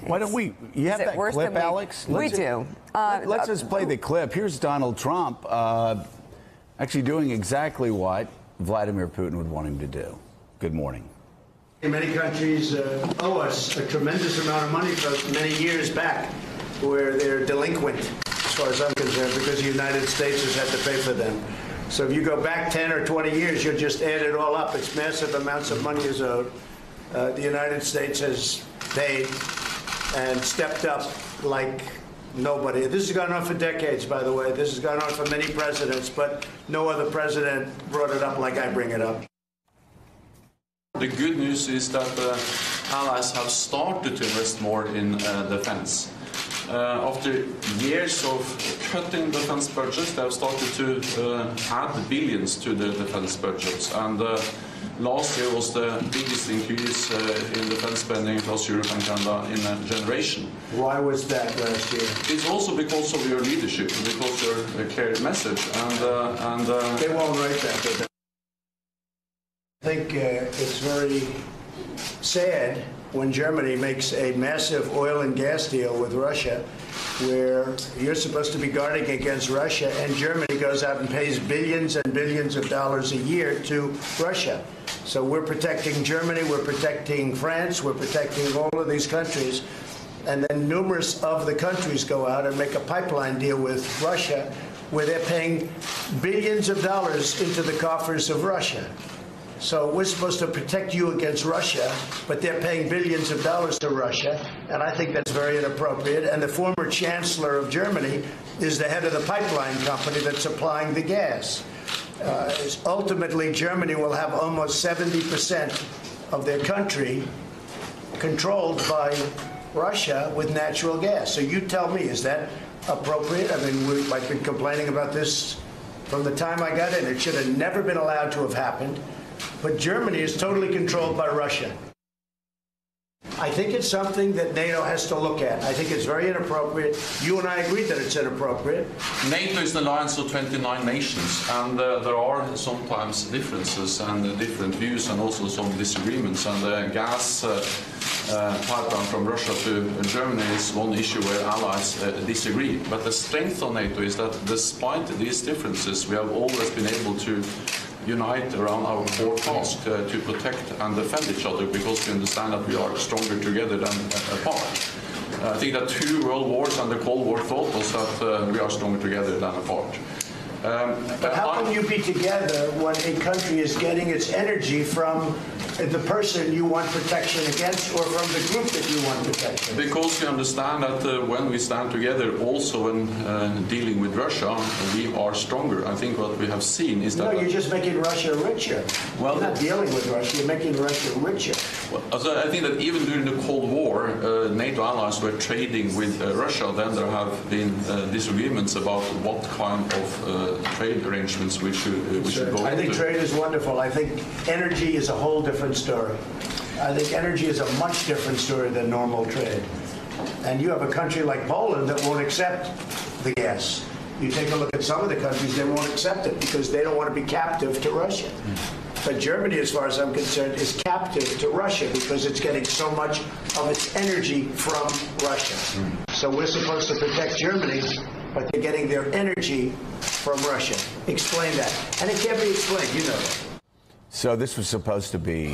Why don't we? You have that clip, Alex? We do. Let's just play the clip. Here's Donald Trump actually doing exactly what Vladimir Putin would want him to do. Good morning. Many countries owe us a tremendous amount of money for many years back, where they're delinquent, as far as I'm concerned, because the United States has had to pay for them. So if you go back 10 or 20 years, you'll just add it all up. It's massive amounts of money is owed. The United States has paid and stepped up like nobody. This has gone on for decades, by the way. This has gone on for many presidents, but no other president brought it up like I bring it up. The good news is that allies have started to invest more in defense. After years of cutting defense budgets, they have started to add billions to the defense budgets. And last year was the biggest increase in defense spending across Europe and Canada in a generation. Why was that last year? It's also because of your leadership, because your clear message. And they won't write that. I think it's very sad when Germany makes a massive oil and gas deal with Russia, where you're supposed to be guarding against Russia, and Germany goes out and pays billions and billions of dollars a year to Russia. So we're protecting Germany, we're protecting France, we're protecting all of these countries, and then numerous of the countries go out and make a pipeline deal with Russia, where they're paying billions of dollars into the coffers of Russia. So we're supposed to protect you against Russia, but they're paying billions of dollars to Russia, and I think that's very inappropriate. And the former chancellor of Germany is the head of the pipeline company that's supplying the gas. Ultimately, Germany will have almost 70% of their country controlled by Russia with natural gas. So you tell me, is that appropriate? I mean, I've been complaining about this from the time I got in. It should have never been allowed to have happened. But Germany is totally controlled by Russia. I think it's something that NATO has to look at. I think it's very inappropriate. You and I agree that it's inappropriate. NATO is an alliance of 29 nations, and there are sometimes differences and different views and also some disagreements. And the gas pipeline from Russia to Germany is one issue where allies disagree. But the strength of NATO is that despite these differences, we have always been able to unite around our core task to protect and defend each other, because we understand that we are stronger together than apart. I think that 2 world wars and the Cold War taught us that we are stronger together than apart. But how can you be together when a country is getting its energy from the person you want protection against, or from the group that you want protection? Because we understand that when we stand together, also when dealing with Russia, we are stronger. I think what we have seen is that... No, you're just making Russia richer. Well, you're not dealing with Russia, you're making Russia richer. Well, so I think that even during the Cold War, NATO allies were trading with Russia. Then there have been disagreements about what kind of trade arrangements we should go into. I think trade is wonderful. I think energy is a whole different story. I think energy is a much different story than normal trade. And you have a country like Poland that won't accept the gas. You take a look at some of the countries, they won't accept it because they don't want to be captive to Russia. But Germany, as far as I'm concerned, is captive to Russia because it's getting so much of its energy from Russia. So we're supposed to protect Germany, but they're getting their energy from Russia. Explain that. And it can't be explained, you know that. So this was supposed to be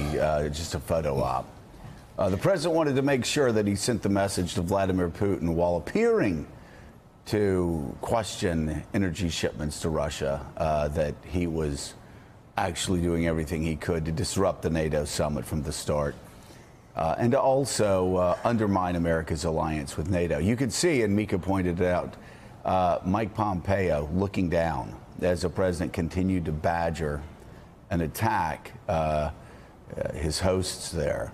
just a photo op. The president wanted to make sure that he sent the message to Vladimir Putin while appearing to question energy shipments to Russia, that he was actually doing everything he could to disrupt the NATO summit from the start, and to also undermine America's alliance with NATO. You could see, and Mika pointed it out, Mike Pompeo looking down as the president continued to badger and attack his hosts there.